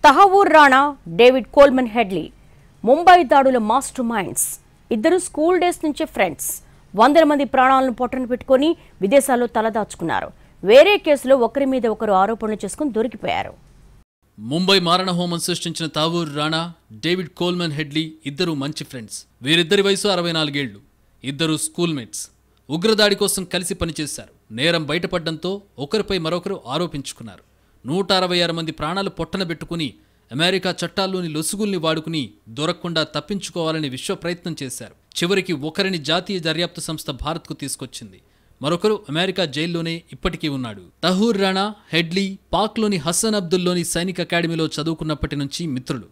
Tahawwur Rana, David Coleman Headley Mumbai దాడుల masterminds. ఇద్దరు school days నుంచే ఫ్రెండ్స్. వందల మంది ప్రాణాలను పొట్టన పెట్టుకుని విదేశాల్లో తలదాచుకున్నారు. వేరే కేసులో ఒకరి మీద ఒకరు ఆరోపణలు చేసుకుని దొరికిపోయారు. ముంబై మారణహోమం సృష్టించిన Tahawwur Rana, David Coleman Headley ఇద్దరు మంచి ఫ్రెండ్స్. వీరిద్దరి వయసు 64 ఏళ్లు. ఇద్దరు స్కూల్మేట్స్. ఉగ్రదాడి కోసం కలిసి పనిచేశారు. నేరం బయటపడడంతో ఒకరిపై మరొకరు ఆరోపించుకున్నారు. 166 మంది ప్రాణాలు పొట్టన పెట్టుకుని అమెరికా చట్టాల్లోని లొసుగుల్ని వాడుకుని దొరకకుండా తప్పించుకోవాలని విశ్వ ప్రయత్నం చేశారు. చివరికి ఒకరిని జాతీయ దర్యాప్తు సంస్థ భారత్కు తీసుకొచ్చింది. మరొకరు అమెరికా జైల్లోనే ఇప్పటికీ ఉన్నాడు. తహవూర్ రాణా, హెడ్లీ పాక్లోని హసన్ అబ్దుల్లోని సైనిక అకాడమీలో చదువుకున్నప్పటి నుంచి మిత్రులు.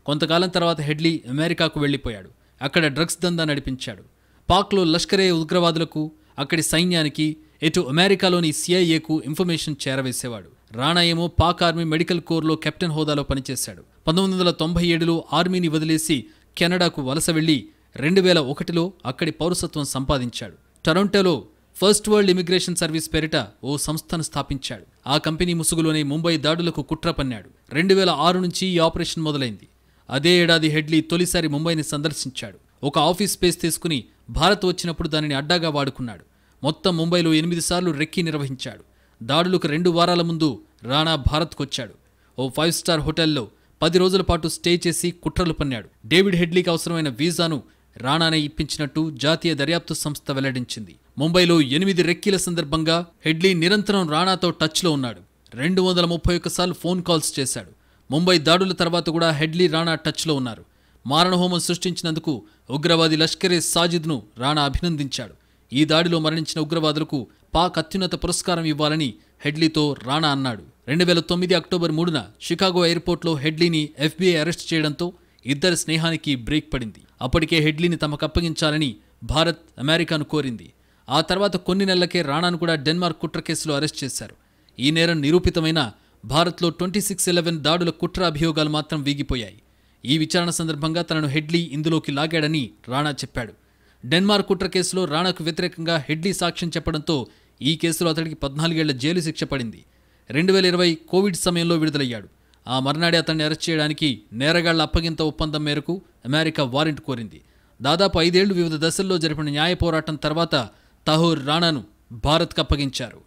కొంతకాలం తర్వాత హెడ్లీ అమెరికాకు వెళ్లిపోయాడు. అక్కడ డ్రగ్స్ దందా నడిపించాడు. పాక్లో లష్కరే ఉగ్రవాదులకు, అక్కడి సైన్యానికి, ఎటు అమెరికాలోని సిఐఏకు ఇన్ఫర్మేషన్ చేరవేసేవాడు. రాణా ఏమో పాక్ ఆర్మీ మెడికల్ కోర్లో కెప్టెన్ హోదాలో పనిచేశాడు. 1997లో ఆర్మీని వదిలేసి కెనడాకు వలస వెళ్లి 2001లో అక్కడి పౌరసత్వం సంపాదించాడు. టొరంటోలో ఫస్ట్ వరల్డ్ ఇమిగ్రేషన్ సర్వీస్ పేరిట ఓ సంస్థను స్థాపించాడు. ఆ కంపెనీ ముసుగులోనే ముంబై దాడులకు కుట్ర పన్నాడు. 2006 నుంచి ఈ ఆపరేషన్ మొదలైంది. అదే ఏడాది హెడ్లీ తొలిసారి ముంబైని సందర్శించాడు. ఒక ఆఫీస్ స్పేస్ తీసుకుని భారత్ వచ్చినప్పుడు దానిని అడ్డాగా వాడుకున్నాడు. మొత్తం ముంబైలో 8 సార్లు రెక్కీ నిర్వహించాడు. దాడులకు 2 వారాల ముందు రాణా భారత్కొచ్చాడు. ఓ 5 స్టార్ హోటల్లో 10 రోజుల పాటు స్టే చేసి కుట్రలు పన్నాడు. డేవిడ్ హెడ్లీకి అవసరమైన వీసాను రాణానే ఇప్పించినట్టు జాతీయ దర్యాప్తు సంస్థ వెల్లడించింది. ముంబైలో 8 రెక్కీల సందర్భంగా హెడ్లీ నిరంతరం రాణాతో టచ్లో ఉన్నాడు. 231 సార్లు ఫోన్ కాల్స్ చేశాడు. ముంబై దాడుల తర్వాత కూడా హెడ్లీ, రాణా టచ్లో ఉన్నారు. మారణహోమం సృష్టించినందుకు ఉగ్రవాది లష్కరే సాజిద్ను రాణా అభినందించాడు. ఈ దాడిలో మరణించిన ఉగ్రవాదులకు పాక్ అత్యున్నత పురస్కారం ఇవ్వాలని హెడ్లీతో రాణా అన్నాడు. 2009 అక్టోబర్ 3న షికాగో ఎయిర్పోర్ట్లో హెడ్లీని FBI అరెస్ట్ చేయడంతో ఇద్దరి స్నేహానికి బ్రేక్ పడింది. అప్పటికే హెడ్లీని తమకు అప్పగించాలని భారత్ అమెరికాను కోరింది. ఆ తర్వాత కొన్ని నెలలకే రాణాను కూడా డెన్మార్క్ కుట్ర కేసులో అరెస్ట్ చేశారు. ఈ నేరం నిరూపితమైన భారత్లో 26/11 దాడుల కుట్ర అభియోగాలు మాత్రం వీగిపోయాయి. ఈ విచారణ సందర్భంగా తనను హెడ్లీ ఇందులోకి లాగాడని రాణా చెప్పాడు. డెన్మార్క్ కుట్ర కేసులో రాణాకు వ్యతిరేకంగా హెడ్లీ సాక్ష్యం చెప్పడంతో ఈ కేసులో అతడికి 14 ఏళ్ల జైలు శిక్ష పడింది. 2020 కోవిడ్ సమయంలో విడుదలయ్యాడు. ఆ మర్నాడే అతన్ని అరెస్ట్ చేయడానికి నేరగాళ్ల అప్పగింత ఒప్పందం మేరకు అమెరికా వారెంట్ కోరింది. దాదాపు 5 ఏళ్లు వివిధ దశల్లో జరిపిన న్యాయ పోరాటం తర్వాత తహవూర్ రాణాను భారత్కు అప్పగించారు.